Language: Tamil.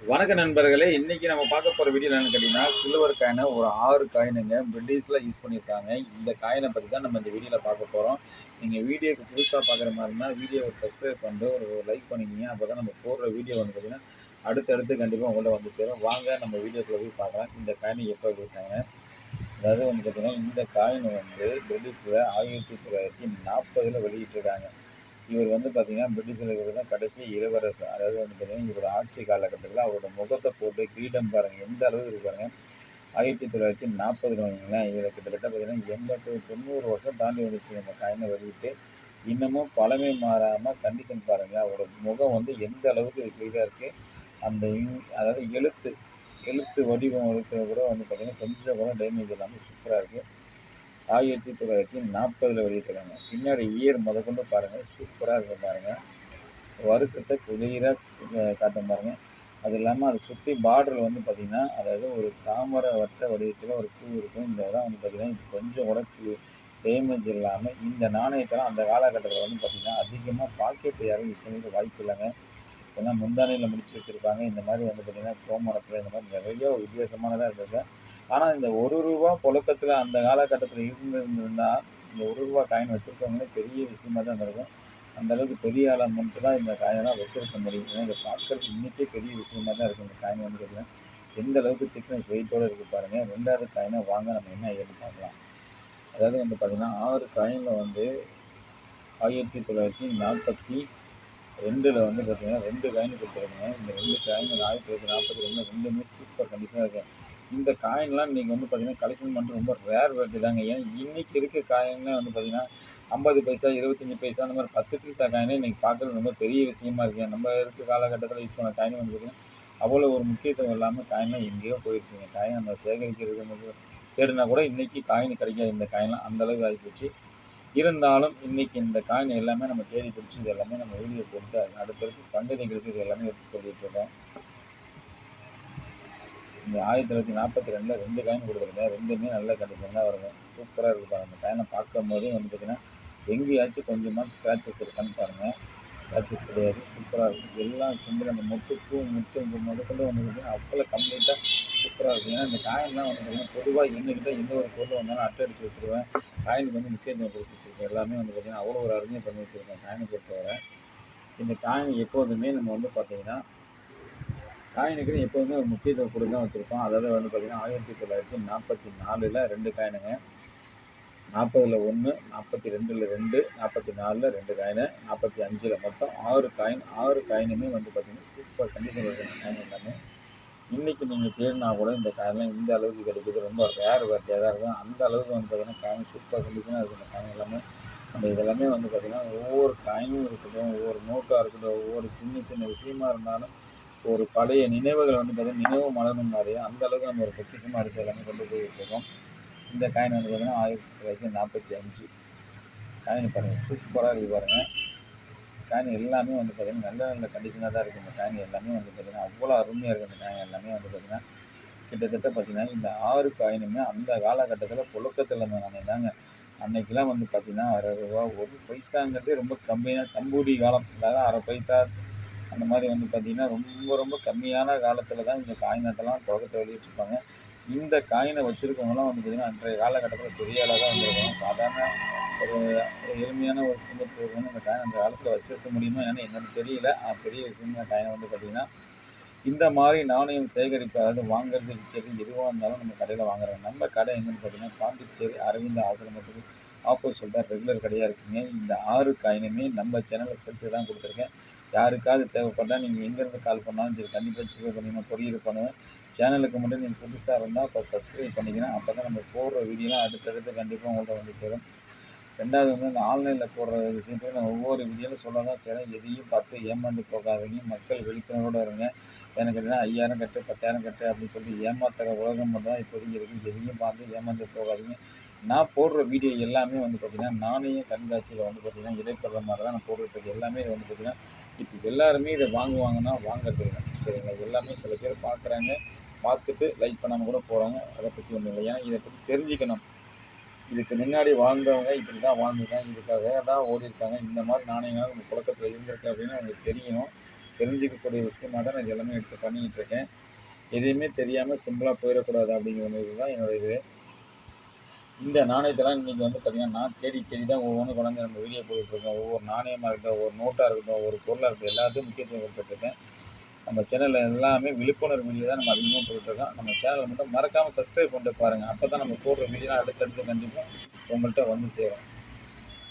வணக்க நண்பர்களே, இன்னைக்கு நம்ம பார்க்க போற வீடியோ என்னன்னு கேட்டீங்கன்னா, சில்வர் காயின ஒரு 6 காயினுங்க பிரிட்டிஷ்ல யூஸ் பண்ணியிருக்காங்க. இந்த காயின பத்தி தான் நம்ம இந்த வீடியோல பார்க்க போறோம். நீங்க வீடியோக்கு புதுசா பார்க்குற மாரி இருந்தா, வீடியோவ சப்ஸ்கிரைப் பண்ணிட்டு ஒரு லைக் பண்ணிக்கங்க. அப்பதான் நம்ம போடுற வீடியோ வந்து பார்த்தீங்கன்னா, அடுத்தடுத்து கண்டிப்பா உங்கள்ட்ட வந்து சேரும். வாங்க நம்ம வீடியோக்குள்ள போய் பார்க்கலாம். இந்த காயின் எப்போ வெளியிட்டாங்க? அதாவது வந்து பார்த்தீங்கன்னா, இந்த காயின் வந்து பிரிட்டிஷ்ல 1940ல வெளியிட்டிருக்காங்க. இவர் வந்து பார்த்தீங்கன்னா, பிரிட்டிஷ்ல இருக்கிறது தான் கடைசி இளவரசர். அதாவது வந்து பார்த்தீங்கன்னா, இவரோட ஆட்சி காலகட்டத்தில அவரோட முகத்த போட்டு கிரீடம் பாருங்க, எந்த அளவுக்கு இருக்கு பாருங்க. 1940 வைங்களேன். இதில கிட்டத்தட்ட பார்த்தீங்கன்னா, 80, 90 வருஷம் தாண்டி வந்துருச்சுங்க இந்த காயின வெளியிட்டு. இன்னமும் பழமை மாறாம கண்டிஷன் பாருங்க. அவரோட முகம் வந்து எந்த அளவுக்கு இதா இருக்கு. அந்த அதாவது எழுத்து எழுத்து வடிவம் கூட வந்து பார்த்தீங்கன்னா, கொஞ்சம் கூட டேமேஜ் இல்லாம சூப்பரா இருக்கு. 1940ல வெளியிட்டிருக்காங்க. பின்னாடி இயர் முதற்கொண்டு பாருங்க. சூப்பரா இருக்கு பாருங்க. வருஷத்த கிளியரா காட்டும் பாருங்க. அது இல்லாம அத சுத்தி பார்டர் வந்து பார்த்தீங்கன்னா, அதாவது ஒரு தாமரை வட்ட வடிவத்தில ஒரு பூ இருக்கும். இந்த இடம் வந்து பார்த்தீங்கன்னா, கொஞ்சம் கூட டேமேஜ் இல்லாம இந்த நாணயத்தெல்லாம் அந்த காலகட்டத்தில வந்து பார்த்தீங்கன்னா, அதிகமா பாக்கெட் யாரும் யூஸ் பண்ணிருக்க வாய்ப்பு இல்லங்க. ஏன்னா முந்தானையில முடிச்சு வச்சிருப்பாங்க. இந்த மாரி வந்து பார்த்தீங்கன்னா, கோமணத்தில இந்த மாரி நிறைய வித்தியாசமானதா இருந்தது. ஆனா இந்த ரூ. 1 புழக்கத்தில அந்த காலகட்டத்தில இருந்திருந்தா, இந்த ரூ. 1 காயின் வச்சிருக்கவங்களே பெரிய விஷயமா தான் இருந்திருக்கும். அந்த அளவுக்கு பெரிய ஆளா மட்டும் தான் இந்த காயினெல்லாம் வச்சிருக்க முடியும். ஏன்னா இத பார்க்கறதுக்கு இன்னைக்கே பெரிய விஷயமா தான் இருக்கு இந்த காயின் வந்து பார்த்தீங்கன்னா, எந்த அளவுக்கு திக்னஸ் வெயிட்டோட இருக்கு பாருங்க. 2வது காயின வாங்க நம்ம என்ன ஏதுன்னு பார்க்கலாம். அதாவது வந்து பார்த்தீங்கன்னா, 6 காயின்ல வந்து 1942ல வந்து பார்த்தீங்கன்னா 2 காயின் கொடுத்துருக்காங்க. இந்த 2 காயின் 1942 2மே சூப்பர் கண்டிஷனா இருக்கு. இந்த காயின்லாம் இன்னைக்கு வந்து பார்த்தீங்கன்னா, கலெக்ஷன் பண்ணுறது ரொம்ப ரேர் வேர்ல்டு தாங்க. ஏன் இன்னைக்கு இருக்க காயின்லாம் வந்து பார்த்தீங்கன்னா, 50 பைசா, 25 பைசா அந்த மாதிரி 10 பைசா காயினே இன்னைக்கு பார்க்குறது ரொம்ப பெரிய விஷயமா இருக்கு. நம்ம இருக்க காலகட்டத்தில யூஸ் பண்ண காயின் வந்து பார்த்தீங்கன்னா, அவ்வளோ ஒரு முக்கியத்துவம் இல்லாம காயின்லாம் எங்கேயோ போயிடுச்சுங்க. காயின் நம்ம சேகரிக்கிறது வந்து தேடுனா கூட இன்னைக்கு காயின் கிடைக்காது இந்த காயின்லாம். அந்த அளவுக்கு ஆகிப்போச்சு. இருந்தாலும் இன்னைக்கு இந்த காயின் எல்லாமே நம்ம தேடி பிடிச்சி இது எல்லாமே நம்ம வீடியோ போட்டு அடுத்தடுத்து சந்ததிகளுக்கு இது எல்லாமே எடுத்து சொல்லிட்டு இருக்கோம். இந்த 1942ல 2 காயின் கொடுத்துருக்கேன். 2மே நல்ல கண்டிஷன் தான் வருங்க. சூப்பராக இருக்குது பாருங்க. அந்த காயினை பார்க்கும் போதே வந்து பார்த்தீங்கன்னா, எங்கேயாச்சும் கொஞ்சமாக ஸ்க்ராச்சஸ் இருக்கான்னு பாருங்க. ஸ்க்ராச்சஸ் கிடையாது. சூப்பராக இருக்குது. எல்லா சிம்பிள் அந்த முத்து முதற்கொண்டு வந்து பார்த்தீங்கன்னா, அவ்வளோ கம்ப்ளீட்டாக சூப்பராக இருக்கும். ஏன்னா இந்த காயின்லாம் வந்து பார்த்தீங்கன்னா, பொதுவாக எங்ககிட்ட எந்த ஒரு பொருள் வந்தாலும் அட்டை அடிச்சு வச்சுருவேன். காயினுக்கு வந்து முக்கியத்துவம் கொடுத்து வச்சுருக்கேன். எல்லாமே வந்து பார்த்தீங்கன்னா, அவ்வளோ ஒரு அருமையாக பண்ணி வச்சுருக்கேன் காயினை பொறுத்தவரை. இந்த காயின் எப்போதுமே நம்ம வந்து பார்த்தீங்கன்னா, காயினுக்குன்னு எப்போதுமே ஒரு முக்கியத்துவம் கொடுத்து தான் வச்சுருக்கோம். அதாவது வந்து பார்த்தீங்கன்னா, 1944ல 2 காயினுங்க. 40ல 1, 42ல 2, 44ல 2 காயினு, 45ல மொத்தம் 6 காயின். 6 காயினுமே வந்து பார்த்தீங்கன்னா, சூப்பர் கண்டிஷன்ல இருக்கு இந்த காயின் எல்லாமே. இன்னைக்கு நீங்க தேடினா கூட இந்த காயின்லாம் இந்த அளவுக்கு கிடைக்குது. ரொம்ப ரேர் வெரைட்டியா தான் இருக்கும். அந்த அளவுக்கு வந்து பார்த்தீங்கன்னா, காயின் சூப்பர் கண்டிஷனா இருக்கு இந்த காயின் எல்லாமே. நம்ம இதெல்லாமே வந்து பார்த்தீங்கன்னா, ஒவ்வொரு காயினும் இருக்கட்டும், ஒவ்வொரு நோட்டா இருக்கட்டும், ஒவ்வொரு சின்ன சின்ன விஷயமா இருந்தாலும், ஒரு பழைய நினைவுகள் வந்து பார்த்தீங்கன்னா, நினைவு மலரும் மாரி அந்த அளவுக்கு நம்ம ஒரு பொக்கிஷமா எடுத்து எல்லாமே கொண்டு போயிட்டு இருக்கோம். இந்த காயின் வந்து பார்த்தீங்கன்னா, 1945 காயின் பாருங்க. சூப்பரா இருக்கு பாருங்க. காயின் எல்லாமே வந்து பார்த்தீங்கன்னா, நல்ல நல்ல கண்டிஷனா தான் இருக்கு. இந்த காயின் எல்லாமே வந்து பார்த்தீங்கன்னா, அவ்வளோ அருமையா இருக்கு இந்த காயின் எல்லாமே வந்து பார்த்தீங்கன்னா, கிட்டத்தட்ட பார்த்தீங்கன்னா, இந்த 6 காயினுமே அந்த காலகட்டத்தில புழக்கத்தில இருந்த நாணயம் தாங்க. அன்னைக்கெல்லாம் வந்து பார்த்தீங்கன்னா, ரூ. 60 1 பைசாங்கிறதே ரொம்ப கம்மியா கம்பூடி காலம். அதாவது 1/2 பைசா அந்த மாரி வந்து பார்த்தீங்கன்னா, ரொம்ப ரொம்ப கம்மியான காலத்தில தான் இந்த காயின் நோட்டெல்லாம் புழக்கத்த வெளியிட்டிருப்பாங்க. இந்த காயின வச்சிருக்கவங்கலாம் வந்து பார்த்தீங்கன்னா, அன்றைய காலகட்டத்தில பெரிய ஆளா தான் இருந்திருக்காங்க. சாதாரண ஒரு ஒரு எளிமையான ஒரு குடும்பத்திற்கு வந்து இந்த காயின் அந்த காலத்தில வச்சிருக்க முடியுமா என்னன்னு என்னன்னு தெரியல. பெரிய விஷயம் தான் காயின் வந்து பார்த்தீங்கன்னா, இந்த மாரி நாணயம் சேகரிப்பு அதாவது வாங்குறது, விற்கிறது எதுவா இருந்தாலும் நம்ம கடையில வாங்குறோம். நம்ம கடை எங்கன்னு பார்த்தீங்கன்னா, பாண்டிச்சேரி அரவிந்த் ஆசிரமத்துக்கு ஆப்போசிட்ல ரெகுலர் கடையா இருக்குங்க. இந்த 6 காயினுமே நம்ம சேனல்ல சேல்ஸ் தான் குடுத்துருக்கேன். யாருக்காவது தேவைப்பட்டா நீங்க எங்கேருந்து கால் பண்ணாலும் சரி, கண்டிப்பா ஜிபே பண்ணிங்கன்னா கொரியர் பண்ணுவேன். சேனலுக்கு மட்டும் நீங்க புதுசா இருந்தா இப்ப சப்ஸ்கிரைப் பண்ணிக்கணும். அப்பதான் நம்ம போடுற வீடியோலாம் அடுத்தடுத்து கண்டிப்பா உங்கள்ட்ட வந்து சேரும். 2வது வந்து இந்த ஆன்லைன்ல போடுற விஷயத்த நான் ஒவ்வொரு வீடியோல சொல்ல தான் செய்றேன். எதையும் பார்த்து ஏமாந்து போகாதீங்க. மக்கள் விழிப்புணர்வோட இருங்க. எனக்கு எதுனா 5000 கட்டு, 10,000 கட்டு அப்படின்னு சொல்லி ஏமாத்துற உலகம் மட்டும் தான் இப்போதைக்கு இருக்கு. எதையும் பார்த்து ஏமாந்து போகாதீங்க. நான் போடுற வீடியோ எல்லாமே வந்து பார்த்தீங்கன்னா, நாணய கண்காட்சியில வந்து பார்த்தீங்கன்னா, இடைப்படுற மாரி தான் நான் போட்டுட்ருக்கேன். எல்லாமே இது வந்து பார்த்தீங்கன்னா, இப்போ எல்லாருமே இத வாங்குவாங்கன்னா வாங்குறது இல்ல. சரிங்களா? எல்லாமே சில பேர் பார்க்குறாங்க. பார்த்துட்டு லைக் பண்ணாம கூட போறாங்க. அத பத்தி ஒண்ணும் இல்ல. ஏன்னா இத பத்தி தெரிஞ்சுக்கணும். இதுக்கு முன்னாடி வாழ்ந்தவங்க இப்படி தான் வாழ்ந்துருக்காங்க. இதுக்காக தான் ஓடிருக்காங்க. இந்த மாரி நாணயங்கள் நம்ம புழக்கத்துல இருந்திருக்கு அப்படின்னு அவங்களுக்கு தெரியணும். தெரிஞ்சிக்கக்கூடிய விஷயமா தான் நான் இது எல்லாமே எடுத்து பண்ணிக்கிட்டு இருக்கேன். எதையுமே தெரியாமல் சிம்பிளாக போயிடக்கூடாது அப்படிங்கிறது தான் என்னோட இது. இந்த நாணயத்தெல்லாம் இன்றைக்கி வந்து பார்த்திங்கன்னா, நான் தேடி தேடி தான் ஒவ்வொன்றும் கொண்டாந்து நம்ம வீடியோ போட்டுட்ருக்கோம். ஒவ்வொரு நாணயமாக இருக்கட்டும், ஒவ்வொரு நோட்டாக இருக்கட்டும், ஒவ்வொரு பொருளாக இருக்கட்டும், எல்லாத்தையும் முக்கியத்துவம் கொடுத்துட்ருக்கேன். நம்ம சேனலில் எல்லாமே விழிப்புணர்வு வீடியோ தான் நம்ம அதிகமாக போட்டுட்ருக்கோம். நம்ம சேனலை மட்டும் மறக்காமல் சப்ஸ்கிரைப் பண்ணிட்டு பாருங்கள். அப்போ தான் நம்ம போடுற வீடியோலாம் அடுத்தடுத்து கண்டிப்பாக உங்கள்கிட்ட வந்து சேரும்.